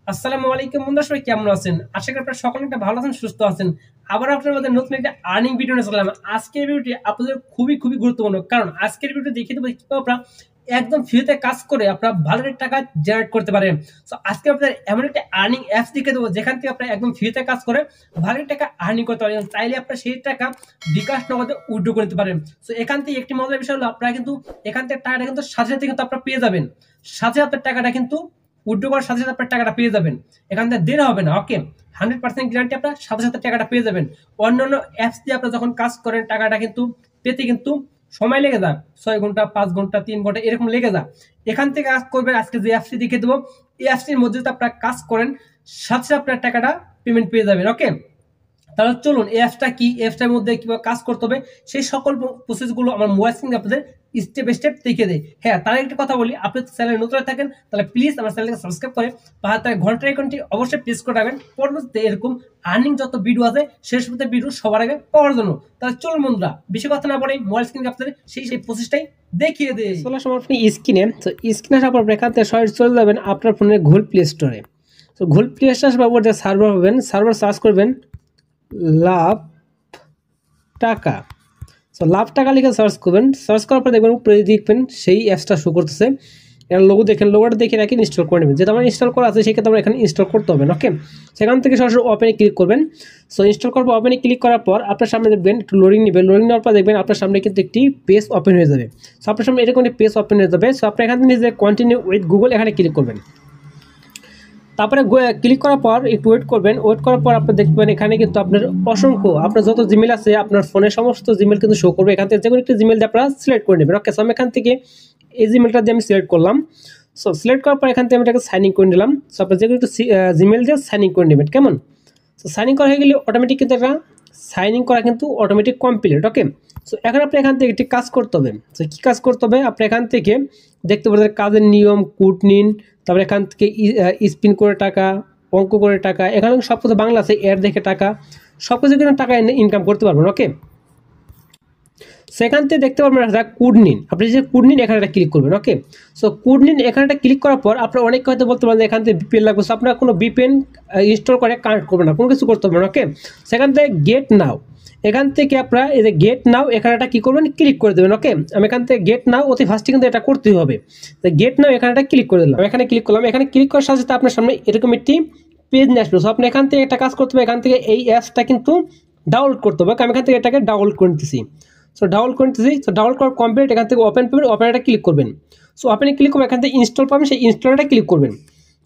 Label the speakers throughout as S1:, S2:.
S1: আসসালামু আলাইকুম বন্ধুরা, সবাই কেমন আছেন? আশা করি আপনারা সকলে একটা ভালো আছেন, সুস্থ আছেন। আবার আপনার মধ্যে নতুন একটা আর্নিং ভিডিও নিয়ে চললাম। আজকের ভিডিওটি আপনাদের খুবই গুরুত্বপূর্ণ, কারণ আজকের ভিডিও দেখিয়ে দেবো কিভাবে আপনারা একদম ফ্রিতে কাজ করে আপনারা ভালো টাকা জেনারেট করতে পারেন। তো আজকে আপনাদের এমন একটা আর্নিং অ্যাপস দেখিয়ে দেবো যেখান থেকে আপনারা একদম ফ্রিতে কাজ করে ভালো টাকা আর্নিং করতে পারেন। চাইলে আপনারা সেই টাকা বিকাশ নগদে উইথড্র করতে পারেন। তো এখান থেকে একটি মজার বিষয় হলো আপনারা কিন্তু এখান থেকে টাকাটা কিন্তু সাথে সাথে কিন্তু আপনারা পেয়ে যাবেন। সাথে সাথে টাকাটা কিন্তু উইথড্র করার সাথে সাথে আপনার টাকাটা পেয়ে যাবেন। এখান থেকে দেরি হবে না। ওকে, 100% গ্যারান্টি আপনার সাথে সাথে টাকাটা পেয়ে যাবেন। অন্যান্য অ্যাপস দিয়ে আপনারা যখন কাজ করেন টাকাটা কিন্তু পেতে কিন্তু সময় লেগে যায়, 6 ঘন্টা 5 ঘন্টা 3 ঘন্টা এরকম লেগে যায়। এখান থেকে কাজ করবেন, আজকে যে অ্যাপসটি দেখিয়ে দেবো এই অ্যাপসটির মধ্যে যদি আপনারা কাজ করেন সাথে সাথে আপনার টাকাটা পেমেন্ট পেয়ে যাবেন। ওকে, তাহলে চলুন এই অ্যাপসটা কি, অ্যাপসটার মধ্যে কিভাবে কাজ করতে হবে সেই সকল প্রসেসগুলো আমার মোবাইল স্ক্রিনে আপনাদের স্টেপ বাই স্টেপ দেখিয়ে দেয়। হ্যাঁ, তার একটা কথা বলি, আপনি চ্যানেলে নতুন থাকেন তাহলে প্লিজ আমার চ্যানেলকে সাবস্ক্রাইব করে পাহাড় ঘন্টার আইকনটি অবশ্যই প্রেস করে রাখবেন, পরবর্তীতে এরকম আর্নিং যত ভিডিও আছে শেষ পর্যন্ত ভিডিও সবার আগে পাওয়ার জন্য। তাহলে চলুন বন্ধুরা, বেশি কথা না বলে মোবাইল স্ক্রিনে আপনাদের সেই প্রসেসটাই দেখিয়ে দেয়। চলে আসুন আপনি স্ক্রিনে। তো স্ক্রিনে আসার পর এখান থেকে সরাসরি চলে যাবেন আপনার ফোনের গুগল প্লে স্টোরে। তো গুগল প্লে স্টোরে আসার পর যে সার্ভার পাবেন, সার্ভার সার্চ করবেন লাভ টাকা। সো লাভ টাকা লিখে সার্চ করবেন। সার্চ করার পর দেখবেন উপরে দেখবেন সেই অ্যাপসটা শো করতেছে। এর লোগো দেখেন, লোগোটা দেখে রাখি ইনস্টল করে নেবেন। যেটা আমার ইনস্টল করা আছে সেক্ষেত্রে আমরা এখানে ইনস্টল করতে হবে। ওকে, সেখান থেকে সরাসরি ওপেনে ক্লিক করবেন। সো ইনস্টল করবো, ওপেনে ক্লিক করার পর আপনার সামনে দেখবেন একটু লোডিং নেবেন। লোডিং নেওয়ার পর দেখবেন আপনার সামনে কিন্তু একটি পেজ ওপেন হয়ে যাবে। সো আপনার সামনে এরকম একটি পেজ ওপেন হয়ে যাবে। সো আপনি এখান থেকে যে কন্টিনিউ উইথ গুগল এখানে ক্লিক করবেন। তারপরে ক্লিক করার পর একটু ওয়েট করবেন। ওয়েট করার পর আপনি দেখবেন এখানে কিন্তু আপনার অসংখ্য আপনার যত জিমেল আছে আপনার ফোনে সমস্ত জিমেল কিন্তু শো করবে। এখান থেকে যে কোনো একটি জিমেল দিয়ে আপনারা সিলেক্ট করে নেবেন। ওকে, সো আমি এখান থেকে এই জিমেলটা দিয়ে আমি সিলেক্ট করলাম। সো সিলেক্ট করার পর এখান থেকে আমি এটাকে সাইন ইন করে নিলাম। সো আপনার যে কোনো একটু জিমেল দিয়ে সাইন ইন করে নেবেন। কেমন? সো সাইন ইন করা হয়ে গেলে অটোমেটিক কিন্তু একটা সাইন ইন করা কিন্তু অটোমেটিক কমপ্লিট। ওকে, সো এখন আপনি এখান থেকে একটি কাজ করতে হবে। সো কী কাজ করতে হবে? আপনি এখান থেকে দেখতে পাচ্ছেন কাজের নিয়ম, কোড নিন, তারপরে এখান থেকে স্পিন করে টাকা, অঙ্ক করে টাকা, এখানে সব কিছু বাংলা আছে, অ্যাড দেখে টাকা, সব কিছু কিন্তু টাকা ইনকাম করতে পারবেন। ওকে, সেখান থেকে দেখতে পারবেন একটা কোড নিন। আপনি যে কোড নিন এখানে একটা ক্লিক করবেন। ওকে, সো কোড নিন এখানে একটা ক্লিক করার পর আপনার অনেক হয়তো বলতে পারেন এখান থেকে বিপিএন লাগবে। সো আপনার কোনো বিপিএন ইনস্টল করে কানেক্ট করবেন না, কোনো কিছু করতে হবে না। ওকে, সেখান থেকে গেট নাও, এখান থেকে আপনারা এই যে গেট নাও এখানে একটা কী করবেন, ক্লিক করে দেবেন। ওকে, আমি এখান থেকে গেট নাও অতি ফার্স্টে কিন্তু এটা করতেই হবে। তো গেট নাও এখানে একটা ক্লিক করে দিলাম। এখানে ক্লিক করলাম। এখানে ক্লিক করার সাথে সাথে আপনার সামনে এরকম একটি পেজ নিয়ে আসবে। সো আপনি এখান থেকে একটা কাজ করতে হবে, এখান থেকে এই অ্যাপসটা কিন্তু ডাউনলোড করতে হবে। আমি এখান থেকে এটাকে ডাউনলোড করে নিতেছি। সো ডাউনলোড করে নিতেছি। সো ডাউনলোড করার কমপ্লিট। এখান থেকে ওপেন পাবেন, ওপেনটা ক্লিক করবেন। সো ওপেনে ক্লিক করবেন, এখান থেকে ইনস্টল পাবেন, সেই ইনস্টলটা ক্লিক করবেন।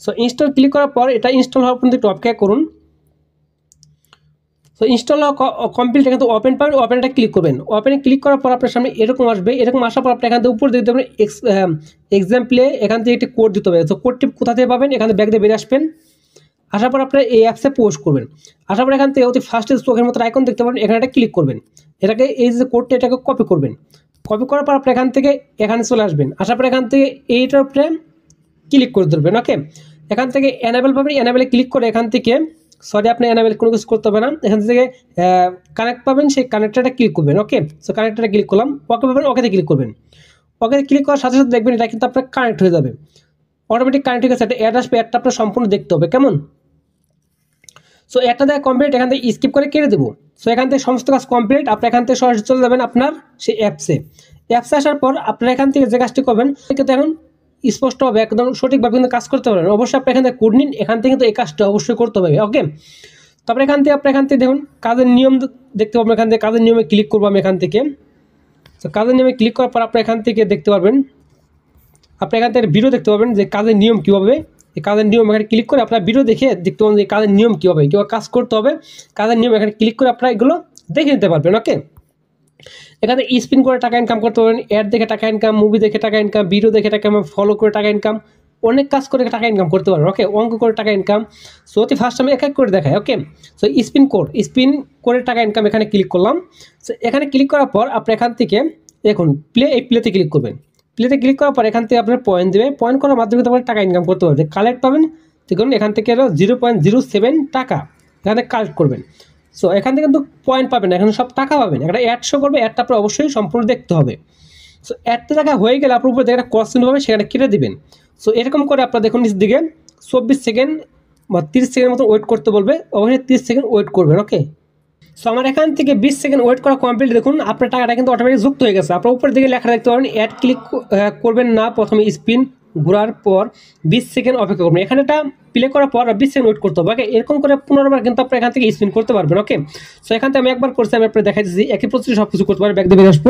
S1: সো ইনস্টল ক্লিক করার পর এটা ইনস্টল হওয়ার পর্যন্ত একটু অপেক্ষা করুন। So install complete. এখান থেকে ওপেন পাবেন, ওপেনটা ক্লিক করবেন। ওপেনে ক্লিক করার পর আপনার সামনে এরকম আসবে। এরকম আসার পর আপনি এখান থেকে উপর দিতে হবে এক্সাম্পলে এখান থেকে একটি কোড দিতে হবে। তো কোডটি কোথা থেকে পাবেন? এখান থেকে ব্যাক দিয়ে বেরিয়ে আসবেন। আসার পর আপনার এই অ্যাপসে পোস্ট করবেন। আসার পর এখান থেকে অতি ফার্স্টে চোখের মতো আইকন দেখতে পাবেন, এখানে একটা ক্লিক করবেন। এটাকে এই যে কোডটা এটাকে কপি করবেন। কপি করার পর আপনি এখান থেকে এখানে চলে আসবেন। আসার পর এখান থেকে এইটার উপরে ক্লিক করে ধরবেন। ওকে, এখান থেকে এনাবেল পাবেন। এনাবেলে ক্লিক করে এখান থেকে আপনি এনাবেল কোনো কিছু করতে হবে না। এখান থেকে কানেক্ট পাবেন, সেই কানেক্টারটা ক্লিক করবেন। ওকে, সো কানেক্টারটা ক্লিক করলাম। ওকে পাবেন, ওকেতে ক্লিক করবেন। ওকেতে ক্লিক করার সাথে সাথে দেখবেন এটা কিন্তু আপনার কানেক্ট হয়ে যাবে। অটোমেটিক কানেক্ট হয়ে গেছে। একটা অ্যাড আসবে, অ্যাডটা আপনার সম্পূর্ণ দেখতে হবে। কেমন? সো একটা দেখা কমপ্লিট, এখান থেকে স্কিপ করে কেটে দেবো। সো এখান থেকে সমস্ত কাজ কমপ্লিট। আপনি এখান থেকে সরাসরি চলে যাবেন আপনার সেই অ্যাপসে। অ্যাপসে আসার পর আপনারা এখান থেকে যে কাজটি করবেন কিন্তু এখন স্পষ্টভাবে একদম সঠিকভাবে কিন্তু কাজ করতে পারবেন। অবশ্যই আপনি এখান থেকে কোড নিন, এখান থেকে কিন্তু এই কাজটা অবশ্যই করতে হবে। ওকে, তারপরে এখান থেকে আপনি এখান থেকে দেখুন কাজের নিয়ম দেখতে পাবেন। এখান থেকে কাজের নিয়মে ক্লিক করবো আমি এখান থেকে। তো কাজের নিয়মে ক্লিক করার পর আপনি এখান থেকে দেখতে পারবেন, আপনি এখান থেকে ভিডিও দেখতে পাবেন যে কাজের নিয়ম কীভাবে। এই কাজের নিয়ম এখানে ক্লিক করে আপনার ভিডিও দেখে দেখতে পাবেন যে কাজের নিয়ম কীভাবে কাজ করতে হবে। কাজের নিয়ম এখানে ক্লিক করে আপনারা এগুলো দেখে নিতে পারবেন। ওকে, এখানে স্পিন করে টাকা ইনকাম করতে পারবেন, অ্যাড দেখে টাকা ইনকাম, মুভি দেখে টাকা ইনকাম, ভিডিও দেখে টাকা ইনকাম, ফলো করে টাকা ইনকাম, অনেক কাজ করে টাকা ইনকাম করতে পারবেন। ওকে, অঙ্ক করে টাকা ইনকাম। সো অতি ফার্স্ট আমি এক এক করে দেখাই। ওকে, সো স্পিন করে টাকা ইনকাম এখানে ক্লিক করলাম। সো এখানে ক্লিক করার পর আপনি এখান থেকে দেখুন এই প্লেতে ক্লিক করবেন। প্লেতে ক্লিক করার পর এখান থেকে আপনার পয়েন্ট দেবে। পয়েন্ট করার মাধ্যমে আপনার টাকা ইনকাম করতে পারবেন। কালেক্ট পাবেন, দেখুন এখান থেকে 0.07 টাকা এখানে কালেক্ট করবেন। সো এখান থেকে কিন্তু পয়েন্ট পাবেন, এখানে সব টাকা পাবেন। একটা অ্যাড শো করবে, অ্যাডটা আপনার অবশ্যই সম্পূর্ণ দেখতে হবে। সো অ্যাডটা টাকা হয়ে গেলে আপনার উপরে একটা কোশ্চেন পাবে, সেখানে কেটে দেবেন। সো এরকম করে আপনার দেখুন নিচ দিকে 24 সেকেন্ড 30 সেকেন্ড মতো ওয়েট করতে বলবে, অবশ্যই 30 সেকেন্ড ওয়েট করবেন। ওকে, সো আমার এখান থেকে 20 সেকেন্ড ওয়েট করা কমপ্লিট। দেখুন আপনার টাকাটা কিন্তু অটোমেটিক যুক্ত হয়ে গেছে। আপনার উপরের দিকে লেখা দেখতে পারেন অ্যাড ক্লিক করবেন না, প্রথমে স্পিন ঘোরার পর 20 সেকেন্ড অপেক্ষা করবেন। এখানে এটা প্লে করার পর 20 সেকেন্ড ওয়েট করতে হবে। ওকে, এরকম করে 15 বার কিন্তু আপনি এখান থেকে স্পিন করতে পারবেন। ওকে, সো এখান থেকে আমি একবার করছি, আমি আপনার দেখাই দিচ্ছি একই প্রসেসে সব কিছু করতে পারবেন। ব্যাক দিয়ে আসবো।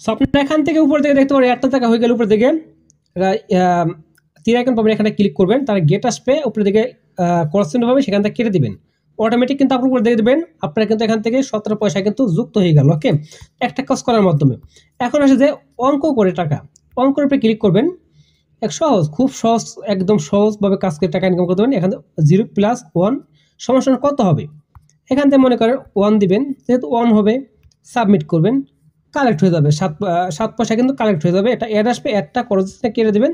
S1: সো আপনারা এখান থেকে উপর দিকে দেখতে পারেন একটা টাকা হয়ে গেলে উপর দিকে তীর আইকন পাবেন, এখানে ক্লিক করবেন, তার গেট আসবে উপরে দিকে কোশ্চেন পাবে, সেখান থেকে কেটে দিবেন। অটোমেটিক কিন্তু আপনার উপর দিয়ে দেবেন, আপনার কিন্তু এখান থেকে 17 পয়সা কিন্তু যুক্ত হয়ে গেল। ওকে, একটা কাজ করার মাধ্যমে। এখন আসে যে অঙ্ক করে টাকা, অঙ্কের উপরে ক্লিক করবেন। এক সহজ, খুব সহজ, একদম সহজভাবে কাজ করে টাকা ইনকাম করতে পারেন। এখানে 0 + 1 সমান কত হবে, এখান থেকে মনে করেন 1 দিবেন, যেহেতু 1 হবে সাবমিট করবেন, কালেক্ট হয়ে যাবে 7 পয়সা কিন্তু কালেক্ট হয়ে যাবে। এটা অ্যাড আসবে, অ্যাডটা খরচটা কেটে দেবেন,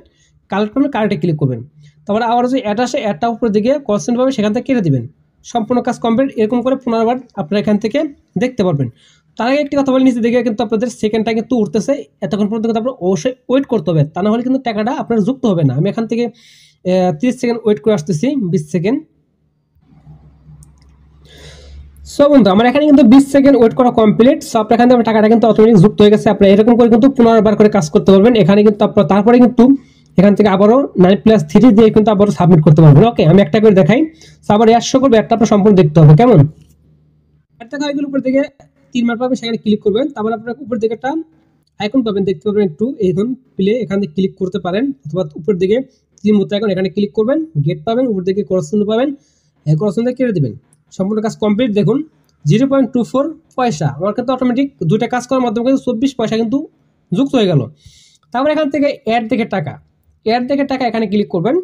S1: কালেক্ট করবেন, কারেক্টে ক্লিক করবেন। তারপরে আবার যদি অ্যাড আসে, অ্যাডটা উপরে দিকে কোশ্চেন পাবে, সেখান থেকে কেটে দিবেন। সম্পূর্ণ কাজ কমপ্লিট। এরকম করে 15 বার আপনারা এখান থেকে দেখতে পারবেন। তার আগে একটি কথা বলে নিচে দিকে কিন্তু আপনাদের সেকেন্ডটা কিন্তু উঠতেছে, এতক্ষণ পর্যন্ত কিন্তু আপনার অবশ্যই ওয়েট করতে হবে, তা না হলে কিন্তু টাকাটা আপনার যুক্ত হবে না। আমি এখান থেকে 30 সেকেন্ড ওয়েট করে আসতেছি, 20 সেকেন্ড। সো বন্ধু আমার এখানে কিন্তু 20 সেকেন্ড ওয়েট করা কমপ্লিট। সো আপনার এখান থেকে টাকাটা কিন্তু অটোমেটিক যুক্ত হয়ে গেছে। আপনি এরকম করে কিন্তু 15 বার করে কাজ করতে পারবেন। এখানে কিন্তু আপনার তারপরে কিন্তু এখান থেকে আবারও 9+3 দিয়ে কিন্তু আবারও সাবমিট করতে পারবেন। ওকে, আমি একটা করে দেখাই। সো আবার 100 করবে, একটা আপনার সম্পূর্ণ দেখতে হবে। কেমন একটা খাইগুলো উপর থেকে 3 মার পাবে, সেখানে ক্লিক করবেন। তারপর আপনার উপর দিকে একটা আইকন পাবেন, দেখতে পাবেন একটু, এখন প্লে, এখান থেকে ক্লিক করতে পারেন, অথবা উপর দিকে 3 মতো আইকন, এখানে ক্লিক করবেন, গেট পাবেন, উপর দিকে কোশ্চেন পাবেন, এই কোশ্চেন দিয়ে কেটে দিবেন। সম্পূর্ণ কাজ কমপ্লিট। দেখুন 0.24 পয়সা আমার কিন্তু অটোমেটিক দুইটা কাজ করার মাধ্যমে কিন্তু 24 পয়সা কিন্তু যুক্ত হয়ে গেল। তারপর এখান থেকে অ্যাড দেখে টাকা, অ্যাড দেখে টাকা এখানে ক্লিক করবেন।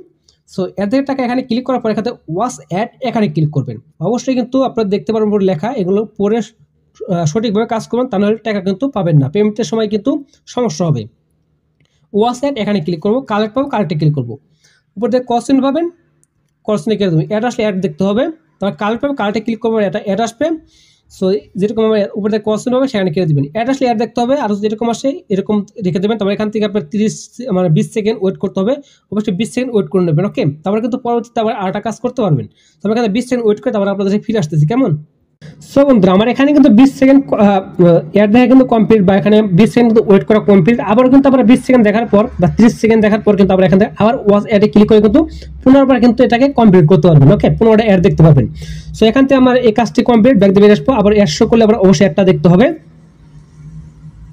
S1: সো অ্যাড দেখে টাকা এখানে ক্লিক করার পর এখানে ওয়াচ অ্যাড এখানে ক্লিক করবেন। অবশ্যই কিন্তু আপনারা দেখতে পারবেন উপরে লেখা, এগুলো পরে সঠিকভাবে কাজ করবেন, তা নাহলে টাকা কিন্তু পাবেন না, পেমেন্টের সময় কিন্তু সমস্যা হবে। ওয়াচ অ্যাড এখানে ক্লিক করবো, কালেক্ট পাবো, কালেক্টে ক্লিক করবো, উপর থেকে কোশ্চেন পাবেন, কোশ্চেনে ক্লিক করবেন, অ্যাড আসলে অ্যাড দেখতে হবে, তারপর কালেক্ট পাবে, কালেক্টে ক্লিক করবো, এটা অ্যাড আসবে। সো যেরকম উপর থেকে কোশ্চেন হবে সেখানে কেটে দেবেন, অ্যাড আসলে অ্যাড দেখতে হবে, আর যেরকম আসে এরকম রেখে দেবেন। তারপর এখান থেকে আপনার 20 সেকেন্ড ওয়েট করতে হবে, অবশ্যই 20 সেকেন্ড ওয়েট করে নেবেন। ওকে, তারপরে কিন্তু পরবর্তীতে আবার আরেকটা কাজ করতে পারবেন। তবে এখানে 20 সেকেন্ড ওয়েট করে তারপর আপনাদের ফিরে আসতেছি। কেমন সো বন্ধুরা আমার এখানে কিন্তু 20 সেকেন্ড অ্যাড দেখা কিন্তু কমপ্লিট, বা এখানে 20 সেকেন্ড কিন্তু ওয়েট করা কমপ্লিট। আবার কিন্তু আমরা 20 সেকেন্ড দেখার পর বা 30 সেকেন্ড দেখার পর কিন্তু আমরা এখান থেকে আবার ওয়াচ অ্যাডে ক্লিক করে কিন্তু 15 বার কিন্তু এটাকে কমপ্লিট করতে পারবেন। ওকে, 15টা অ্যাড দেখতে পাবেন। সো এখান থেকে আমার এই কাজটি কমপ্লিট, ব্যাক দিয়ে আসবো। আবার 100 করলে আবার অবশ্যই একটা দেখতে হবে,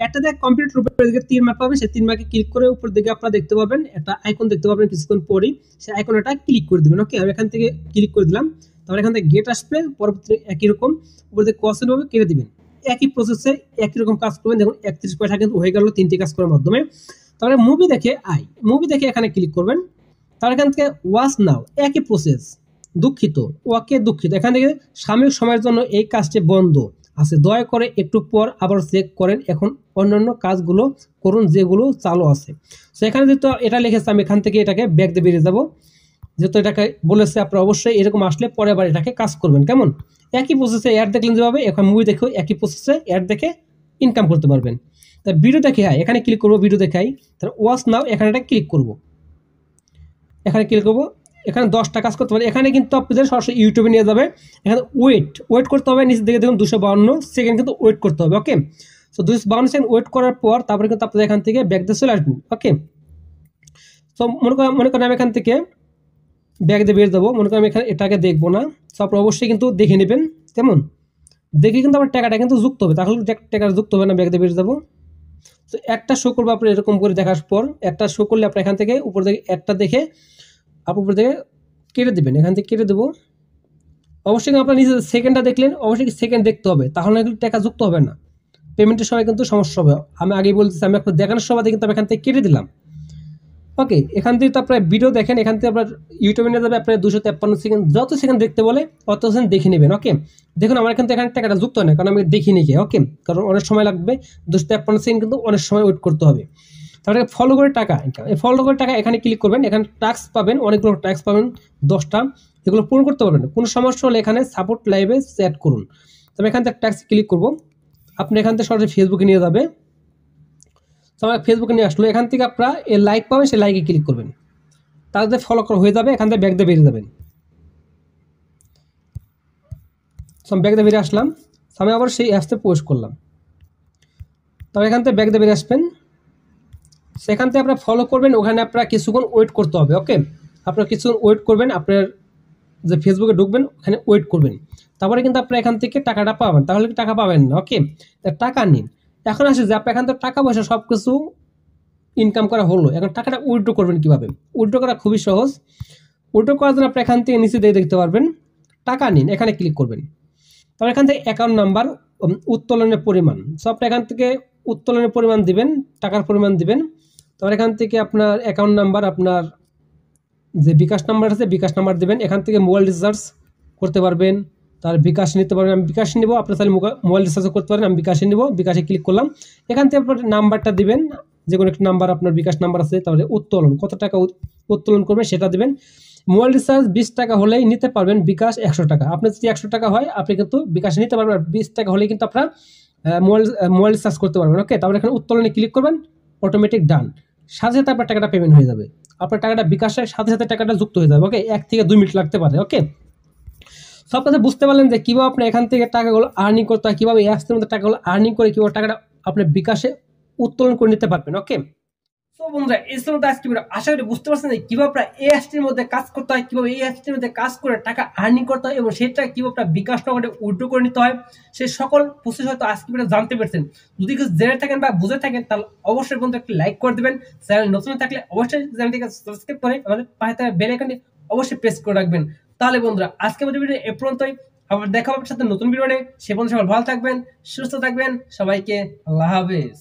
S1: একটা দেখ কমপ্লিট উপরের দিকে 3 মার্ক পাবেন, সেই 3 মার্কে ক্লিক করে উপর দিকে আপনারা দেখতে পাবেন একটা আইকন দেখতে পাবেন, কিছুক্ষণ পরেই সেই আইকনটা ক্লিক করে দিবেন। ওকে, আমি এখান থেকে ক্লিক করে দিলাম, তারপর এখান থেকে গেট আসবে, পরবর্তী একই রকম উপর দিকে কোশ্চেন হবে, কেটে দিবেন। একই প্রসেসে একই রকম কাজ করবেন। দেখুন 31 পয়সা কিন্তু হয়ে গেল 3টি কাজ করার মাধ্যমে। তারপরে মুভি দেখে মুভি দেখে এখানে ক্লিক করবেন, তারপর এখান থেকে ওয়াচ নাও, একই প্রসেস, দুঃখিত, ওকে দুঃখিত, এখান থেকে সাময়িক সময়ের জন্য এই কাজটি বন্ধ আছে, দয়া করে একটু পর আবার চেক করেন, এখন অন্যান্য কাজগুলো করুন যেগুলো চালু আছে। সো এখানে যেহেতু এটা লিখেছে, আমি এখান থেকে এটাকে ব্যাক দিয়ে বেরিয়ে যাবো, যেহেতু এটাকে বলেছে। আপনারা অবশ্যই এরকম আসলে পরে আবার এটাকে কাজ করবেন। কেমন একই প্রসেসে অ্যাড দেখলেন যেভাবে, এখন মুভি দেখেও একই প্রসেসে অ্যাড দেখে ইনকাম করতে পারবেন। তাই ভিডিও দেখে এখানে ক্লিক করবো, ভিডিও দেখাই, তাহলে ওয়াচ নাও এখানে এটা ক্লিক করবো, এখানে ক্লিক করবো, এখানে 10টা কাজ করতে পারে। এখানে কিন্তু আপনাদের সরাসরি ইউটিউবে নিয়ে যাবে। এখানে ওয়েট করতে হবে, নিচে দিকে দেখুন 252 সেকেন্ড কিন্তু ওয়েট করতে হবে। ওকে, সো 252 সেকেন্ড ওয়েট করার পর তারপরে কিন্তু আপনাদের এখান থেকে ব্যাক দিয়ে চলে আসবেন। ওকে, সো মনে করেন আমি এখান থেকে ব্যাক দিয়ে বেরিয়ে যাবো, মনে করেন আমি এখানে এটাকে দেখবো না। সো আপনারা অবশ্যই কিন্তু দেখে নেবেন, কেমন দেখে কিন্তু আমার টাকাটা কিন্তু যুক্ত হবে, তাহলে টাকাটা যুক্ত হবে না। ব্যাক দিয়ে বেরিয়ে যাবো, তো একটা শো করবো আপনার এরকম করে দেখার পর, একটা শো করলে আপনার এখান থেকে উপর থেকে একটা দেখে আপনার উপর থেকে কেটে দেবেন, এখান থেকে কেটে দেবো। অবশ্যই আপনার নিজে সেকেন্ডটা দেখলেন, অবশ্যই সেকেন্ড দেখতে হবে, তাহলে কিন্তু টাকা যুক্ত হবে না, পেমেন্টের সময় কিন্তু সমস্যা হবে। আমি আগেই বলতেছি, আমি আপনার দেখানোর সময় কিন্তু আমি এখান থেকে কেটে দিলাম। ওকে, এখান থেকে তো আপনার ভিডিও দেখেন, এখান থেকে আপনার ইউটিউবে নিয়ে যাবে, আপনার 253 সেকেন্ড, যত সেকেন্ড দেখতে বলে অত সেকেন্ড দেখে নেবেন। ওকে, দেখুন আমার এখান থেকে এখানে টাকাটা যুক্ত হয় না, কারণ আমি দেখিনি কে। ওকে, কারণ অনেক সময় লাগবে, 253 সেকেন্ড কিন্তু অনেক সময় ওয়েট করতে হবে। তারপরে ফলো করে টাকা, এই ফলো করে টাকা এখানে ক্লিক করবেন, এখানে ট্যাক্স পাবেন, অনেকগুলো ট্যাক্স পাবেন 10টা, এগুলো পূরণ করতে পারবেন। কোনো সমস্যা হলে এখানে সাপোর্ট লাইভে চ্যাট করুন। তবে এখান থেকে ট্যাক্স ক্লিক করবো, আপনি এখান থেকে সরাসরি ফেসবুকে নিয়ে যাবে। তো আমার ফেসবুকে নিয়ে আসলো, এখান থেকে আপনারা এই লাইক পাবেন, সেই লাইকে ক্লিক করবেন, তাদের ফলো করা হয়ে যাবে, এখান থেকে ব্যাক দিয়ে বেরিয়ে যাবেন। আমি ব্যাক দিয়ে বেরিয়ে আসলাম, আমি আবার সেই অ্যাপসে প্রবেশ করলাম। তবে এখান থেকে ব্যাক দিয়ে বেরিয়ে আসবেন, সেখান থেকে আপনারা ফলো করবেন, ওখানে আপনারা কিছুক্ষণ ওয়েট করতে হবে। ওকে, আপনারা কিছুক্ষণ ওয়েট করবেন, আপনার যে ফেসবুকে ঢুকবেন ওখানে ওয়েট করবেন, তারপরে কিন্তু আপনারা এখান থেকে টাকাটা পাবেন। তাহলে কি টাকা পাবেন না? ওকে, টাকা নিন। এখন আসে যে আপনি এখান থেকে টাকা পয়সা সব কিছু ইনকাম করা হলো, এখন টাকাটা উইথড্র করবেন কীভাবে? উইথড্র করা খুবই সহজ। উইথড্র করার জন্য আপনি এখান থেকে নিচে দিয়ে দেখতে পারবেন টাকা নিন, এখানে ক্লিক করবেন। তারপর এখান থেকে অ্যাকাউন্ট নাম্বার, উত্তোলনের পরিমাণ, সো আপনি এখান থেকে উত্তোলনের পরিমাণ দিবেন, টাকার পরিমাণ দিবেন। তারপর এখান থেকে আপনার অ্যাকাউন্ট নাম্বার, আপনার যে বিকাশ নাম্বার আছে বিকাশ নাম্বার দেবেন। এখান থেকে মোবাইল রিচার্জ করতে পারবেন, তার বিকাশ নিতে পারবেন। আমি বিকাশ নিব, আপনি তাহলে মোবাইল রিচার্জও করতে পারেন। আমি বিকাশে নিব, বিকাশে ক্লিক করলাম। এখান থেকে আপনার নাম্বারটা দিবেন, যে কোনো একটা নাম্বার, আপনার বিকাশ নাম্বার আছে। তারপরে উত্তোলন, কত টাকা উত্তোলন করবেন সেটা দেবেন। মোবাইল রিচার্জ 20 টাকা হলেই নিতে পারবেন, বিকাশ 100 টাকা। আপনার যদি 100 টাকা হয় আপনি কিন্তু বিকাশে নিতে পারবেন, আর 20 টাকা হলেই কিন্তু আপনার মোবাইল রিচার্জ করতে পারবেন। ওকে, তারপরে এখানে উত্তোলনে ক্লিক করবেন, অটোমেটিক ডান। সাথে সাথে আপনার টাকাটা পেমেন্ট হয়ে যাবে। আপনার টাকাটা বিকাশের সাথে সাথে টাকাটা যুক্ত হয়ে যাবে। ওকে, 1 থেকে 2 মিনিট লাগতে পারে। ওকে, সব কথা বুঝতে পারলেন যে কীভাবে আপনি এখান থেকে টাকাগুলো আর্নিং করতে হয়, কীভাবে অ্যাপসের মধ্যে টাকাগুলো আর্নিং করে কীভাবে টাকাটা আপনি বিকাশে উত্তোলন করে নিতে পারবেন। ওকে, তো বন্ধুরা এই ছিল আজকে ভিডিও। আশা করি বুঝতে পারছেন যে কীভাবে আপনার এই অ্যাপসটির মধ্যে কাজ করতে হয়, কীভাবে এই অ্যাপসটির মধ্যে কাজ করে টাকা আর্নিং করতে হয়, এবং সেটা কীভাবে আপনার বিকাশ টাকাটা উইথড্র করে নিতে হয়, সেই সকল প্রসেস হয়তো আজকে ভিডিও জানতে পেরেছেন। যদি কিছু জেনে থাকেন বা বুঝে থাকেন তাহলে অবশ্যই বন্ধু একটি লাইক করে দেবেন। চ্যানেল নতুন থাকলে অবশ্যই চ্যানেলটিকে সাবস্ক্রাইব করে আমাদের পাশে থাকা বেল আইকনটি অবশ্যই প্রেস করে রাখবেন। তাহলে বন্ধুরা আজকে ভিডিও এ পর্যন্তই, আবার দেখা হবে সাথে নতুন ভিডিও নিয়ে। সে পর্যন্ত সবাই ভালো থাকবেন, সুস্থ থাকবেন। সবাইকে আল্লাহ হাফেজ।